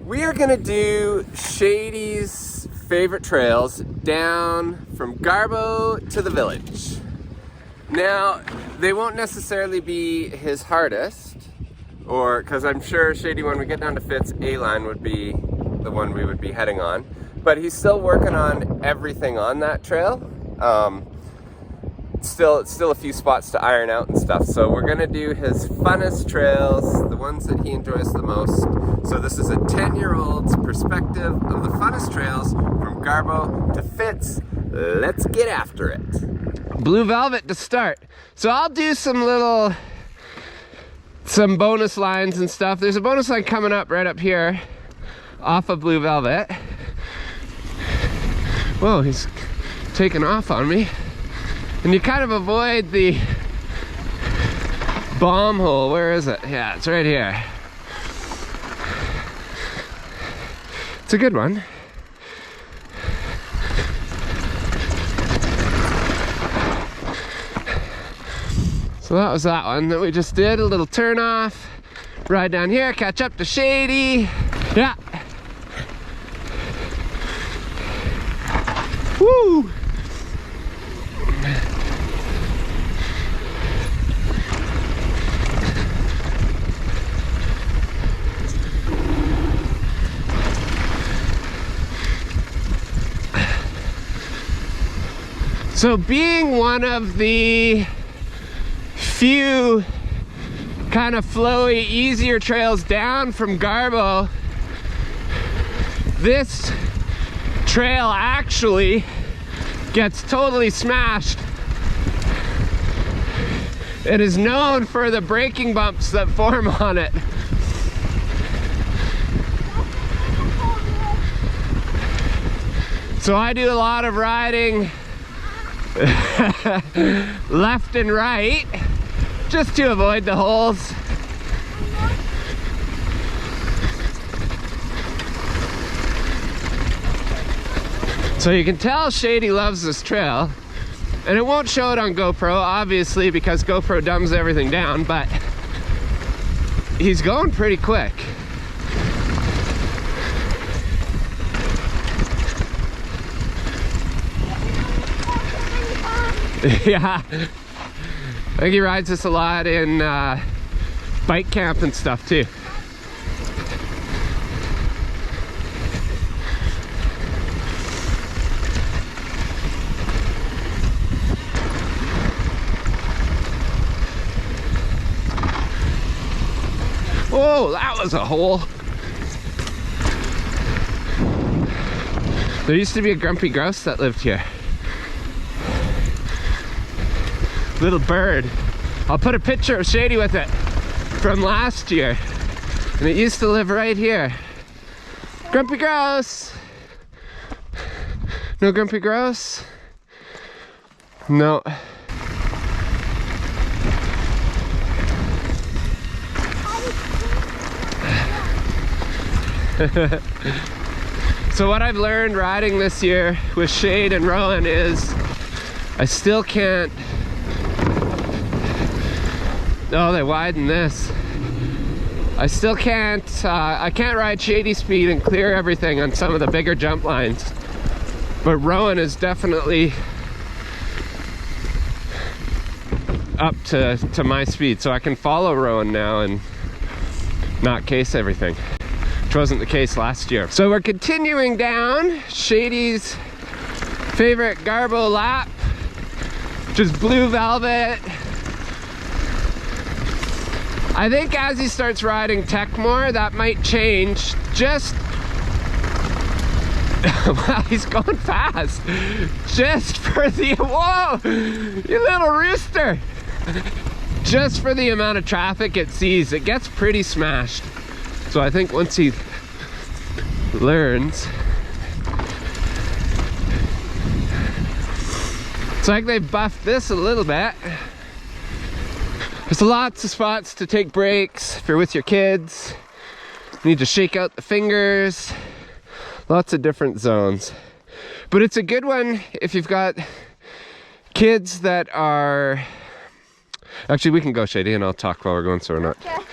We are gonna do Shady's favorite trails down from Garbo to the village. Now, they won't necessarily be his hardest, or because I'm sure Shady, when we get down to Fitz, A-line would be the one we would be heading on. But he's still working on everything on that trail. Still a few spots to iron out and stuff. So we're gonna do his funnest trails, the ones that he enjoys the most. So this is a 10-year-old's perspective of the funnest trails from Garbo to Fitz. Let's get after it. Blue Velvet to start. So I'll do some bonus lines and stuff. There's a bonus line coming up right up here off of Blue Velvet. Whoa, he's taking off on me. And you kind of avoid the bomb hole. Where is it? Yeah, it's right here. It's a good one. So that was that one that we just did. A little turn off. Ride down here, catch up to Shady. Yeah. Woo! So being one of the few kind of flowy, easier trails down from Garbo, this trail actually gets totally smashed. It is known for the braking bumps that form on it. So I do a lot of riding left and right just to avoid the holes. So you can tell Shady loves this trail, and it won't show it on GoPro obviously because GoPro dumbs everything down, but he's going pretty quick. Yeah, I think he rides this a lot in bike camp and stuff too. Whoa, that was a hole. There used to be a grumpy grouse that lived here. Little bird. I'll put a picture of Shady with it from last year, and it used to live right here. Grumpy grouse. No grumpy grouse? No. So what I've learned riding this year with Shade and Rowan is I still can't. Oh, they widened this. I still can't, I can't ride Shady speed and clear everything on some of the bigger jump lines. But Rowan is definitely up to my speed, so I can follow Rowan now and not case everything, which wasn't the case last year. So we're continuing down Shady's favorite Garbo lap, which is Blue Velvet. I think as he starts riding tech more, that might change. Just, wow, he's going fast. Just for the, whoa, you little rooster. Just for the amount of traffic it sees, it gets pretty smashed. So I think once he learns, it's like they've buffed this a little bit. There's lots of spots to take breaks if you're with your kids. You need to shake out the fingers. Lots of different zones. But it's a good one if you've got kids that are... Actually, we can go, Shady, and I'll talk while we're going so we're not... Okay.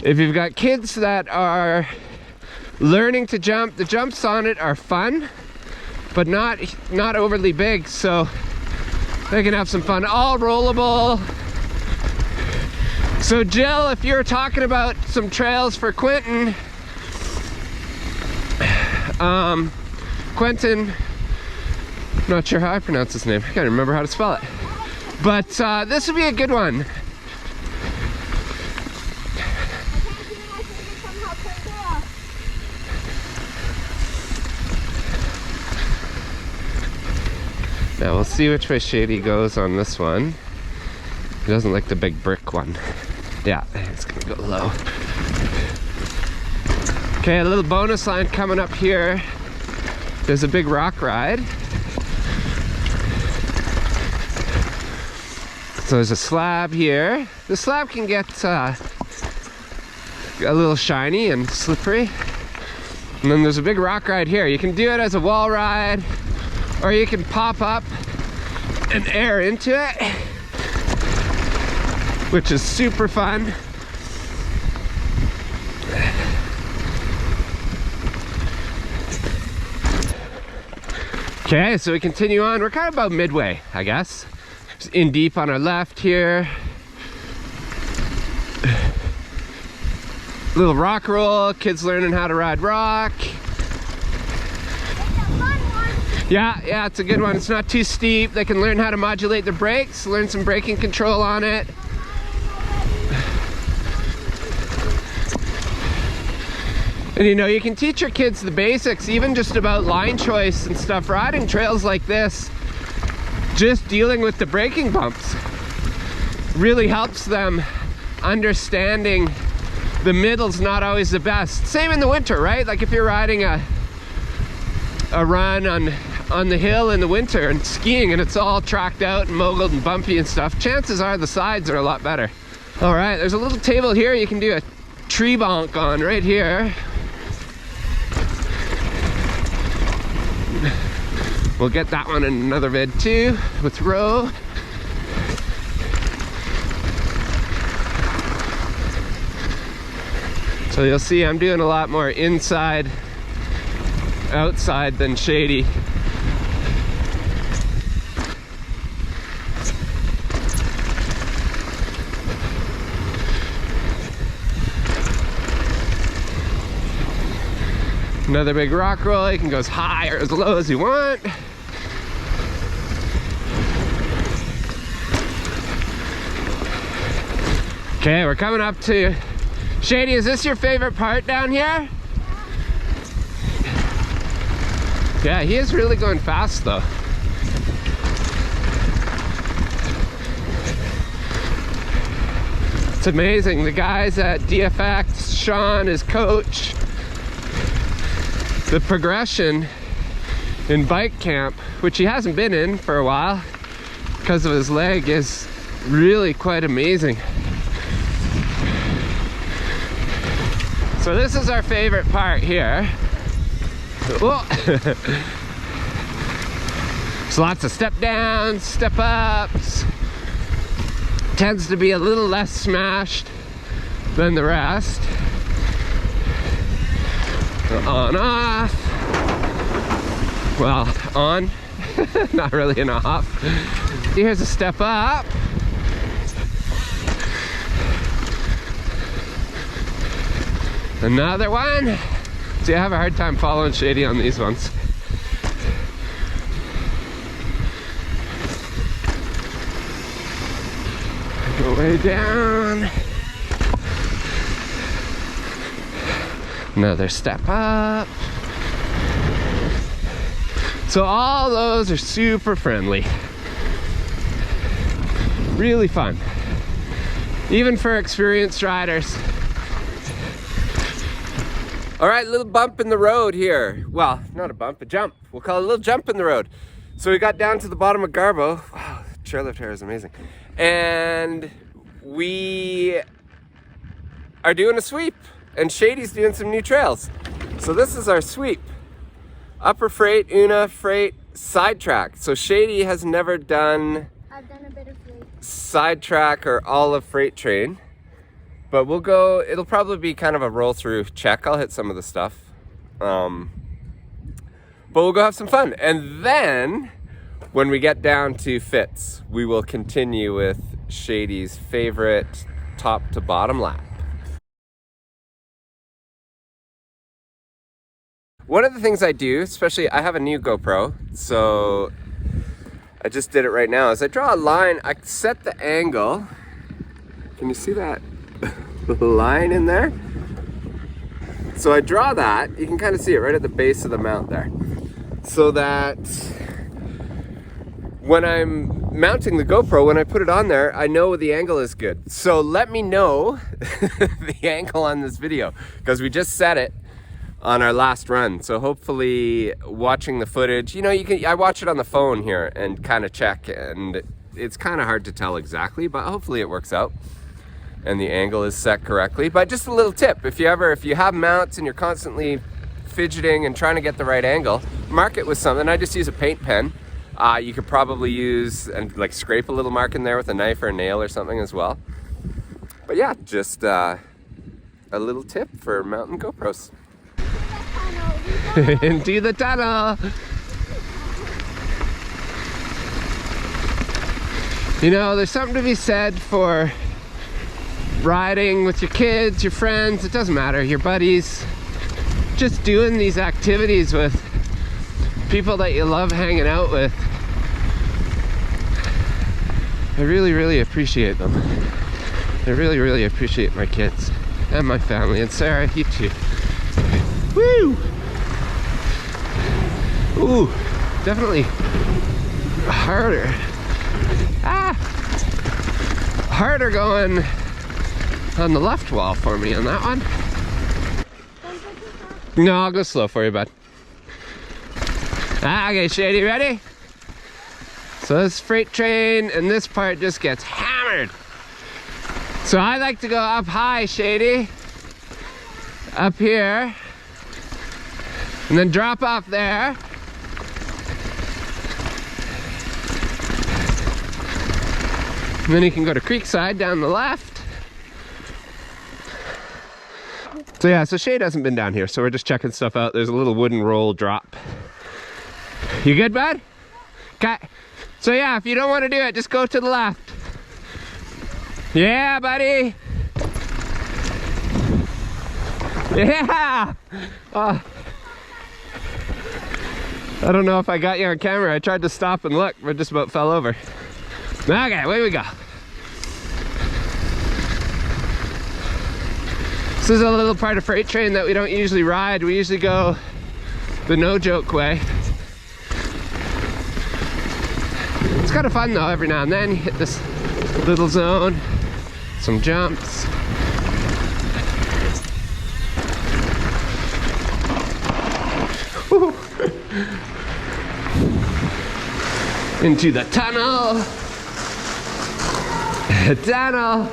If you've got kids that are learning to jump. The jumps on it are fun, but not overly big, so they can have some fun. All rollable. So Jill, if you're talking about some trails for Quentin, not sure how I pronounce his name. I can't remember how to spell it. But this would be a good one. Now we'll see which way Shady goes on this one. He doesn't like the big brick one. Yeah, it's gonna go low. Okay, a little bonus line coming up here. There's a big rock ride. So there's a slab here. The slab can get a little shiny and slippery. And then there's a big rock ride here. You can do it as a wall ride, or you can pop up and air into it, which is super fun. Okay, so we continue on. We're kind of about midway, I guess. Just in deep on our left here. Little rock roll, kids learning how to ride rock. Yeah, it's a good one. It's not too steep. They can learn how to modulate their brakes, learn some braking control on it. And you know, you can teach your kids the basics, even just about line choice and stuff. Riding trails like this, just dealing with the braking bumps really helps them understanding the middle's not always the best. Same in the winter, right? Like if you're riding a run on the hill in the winter and skiing and it's all tracked out and mogulled and bumpy and stuff, chances are the sides are a lot better. All right, there's a little table here you can do a tree bonk on right here. We'll get that one in another vid too with Ro. So you'll see I'm doing a lot more inside, outside than Shady. Another big rock roll. You can go as high or as low as you want. Okay, we're coming up to Shady. Is this your favorite part down here? Yeah, he is really going fast though. It's amazing. The guys at DFX, Sean, his coach, the progression in bike camp, which he hasn't been in for a while because of his leg, is really quite amazing. So this is our favorite part here. Whoa. So lots of step downs, step ups. Tends to be a little less smashed than the rest. On, off. Well, on. Not really an off. Here's a step up. Another one. See, I have a hard time following Shady on these ones. Go way down. Another step up. So all those are super friendly. Really fun. Even for experienced riders. All right, little bump in the road here. Well, not a bump, a jump. We'll call it a little jump in the road. So we got down to the bottom of Garbo. Wow, the chairlift here is amazing. And we are doing a sweep. And Shady's doing some new trails. So this is our sweep. Upper Freight, Una Freight, sidetrack. So Shady has never done... I've done a bit of freight. Sidetrack or all of Freight Train. But we'll go, it'll probably be kind of a roll through check. I'll hit some of the stuff. But we'll go have some fun. And then when we get down to fits, we will continue with Shady's favorite top to bottom lap. One of the things I do, especially I have a new GoPro, so I just did it right now, is I draw a line, I set the angle. Can you see that line in there? So I draw that, you can kind of see it right at the base of the mount there. So that when I'm mounting the GoPro, when I put it on there, I know the angle is good. So let me know the angle on this video, because we just set it on our last run. So hopefully watching the footage, you know, I watch it on the phone here and kind of check, and it's kind of hard to tell exactly, but hopefully it works out and the angle is set correctly. But just a little tip, if you have mounts and you're constantly fidgeting and trying to get the right angle, mark it with something. I just use a paint pen. You could probably use and like scrape a little mark in there with a knife or a nail or something as well. But yeah, just a little tip for mountain GoPros. Into the tunnel. You know, there's something to be said for riding with your kids, your friends, it doesn't matter, your buddies, just doing these activities with people that you love hanging out with. I really, really appreciate them. I really, really appreciate my kids and my family, and Sarah, you too. Woo! Ooh, definitely harder. Harder going on the left wall for me on that one. No, I'll go slow for you, bud. Okay, Shady, ready? So this freight train and this part just gets hammered. So I like to go up high, Shady. Up here. And then drop off there. And then you can go to Creekside down the left. So yeah, so Shade hasn't been down here, so we're just checking stuff out. There's a little wooden roll drop. You good, bud? Okay. So yeah, if you don't want to do it, just go to the left. Yeah, buddy. Yeah. I don't know if I got you on camera. I tried to stop and look, but just about fell over. Okay, away we go. This is a little part of freight train that we don't usually ride. We usually go the no joke way. It's kind of fun though, every now and then you hit this little zone, some jumps. Woo. Into the tunnel. Tunnel.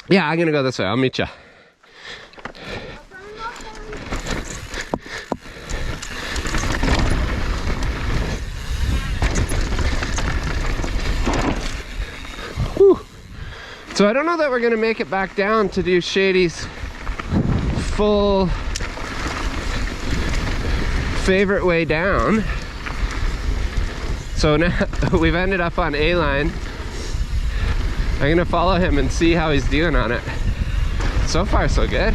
Yeah, I'm gonna go this way. I'll meet you. Whew. So I don't know that we're gonna make it back down to do Shady's full favorite way down. So now we've ended up on A-line. I'm gonna follow him and see how he's doing on it. So far, so good.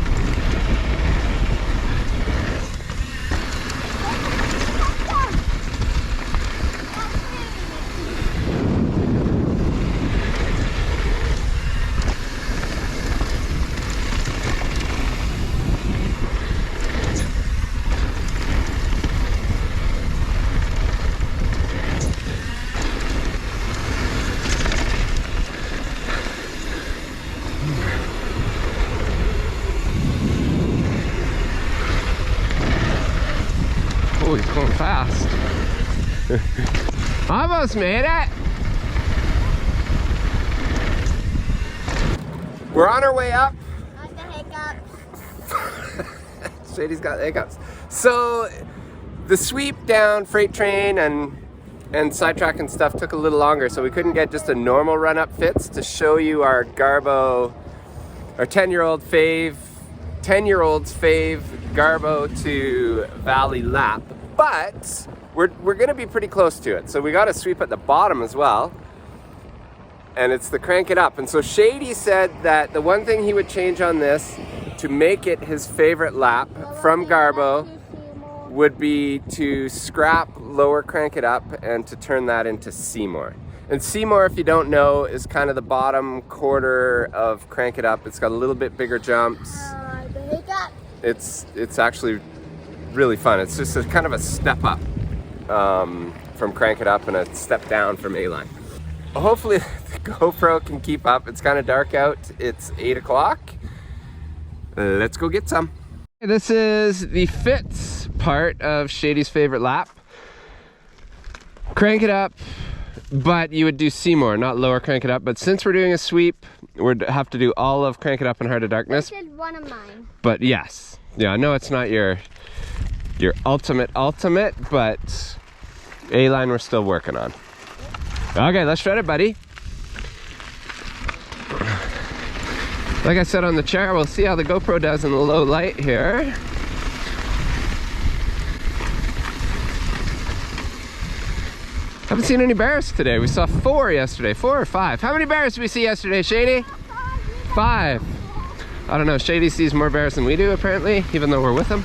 Oh, he's going fast. Almost made it. We're on our way up. Not the hiccups. Shady's got hiccups. So the sweep down Freight Train and sidetrack and stuff took a little longer, so we couldn't get just a normal run-up fits to show you our Garbo, our 10-year-old's fave Garbo to Valley lap, but we're gonna be pretty close to it. So we got a sweep at the bottom as well, and it's the crank it up. And so Shady said that the one thing he would change on this to make it his favorite lap from Garbo would be to scrap lower crank it up and to turn that into Seymour. And Seymour, if you don't know, is kind of the bottom quarter of crank it up. It's got a little bit bigger jumps. It's actually really fun. It's just a kind of a step up from crank it up and a step down from A-line. Hopefully the GoPro can keep up. It's kind of dark out. It's 8 o'clock. Let's go get some. This is the fits part of Shady's favorite lap. Crank it up, but you would do Seymour, not lower crank it up. But since we're doing a sweep, we'd have to do all of Crank It Up and Heart of Darkness. I did one of mine. But yes, yeah, I know it's not your ultimate, but A-line we're still working on. Okay, let's shred it, buddy. Like I said on the chair, we'll see how the GoPro does in the low light here. Haven't seen any bears today. We saw 4 yesterday, 4 or 5. How many bears did we see yesterday, Shady? 5. I don't know, Shady sees more bears than we do apparently, even though we're with him.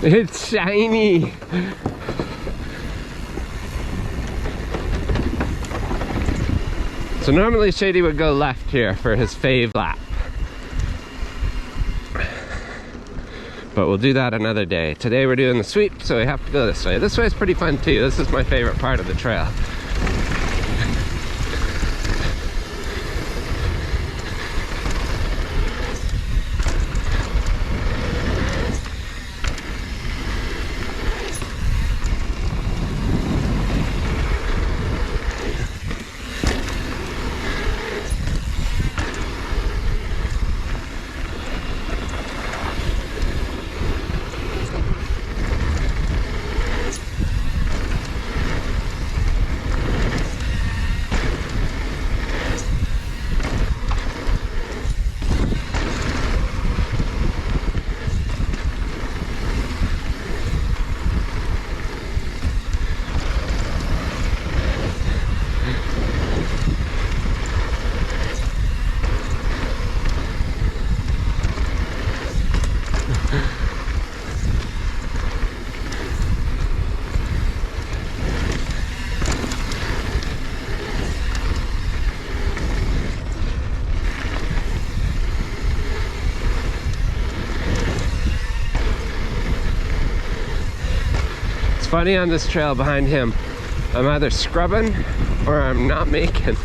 It's shiny. So normally Shady would go left here for his fave lap. But we'll do that another day. Today we're doing the sweep, so we have to go this way. This way is pretty fun too. This is my favorite part of the trail. Funny on this trail behind him, I'm either scrubbing or I'm not making.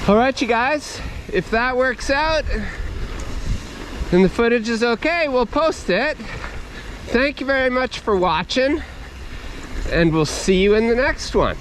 All right, you guys, if that works out and the footage is okay, we'll post it. Thank you very much for watching, and we'll see you in the next one.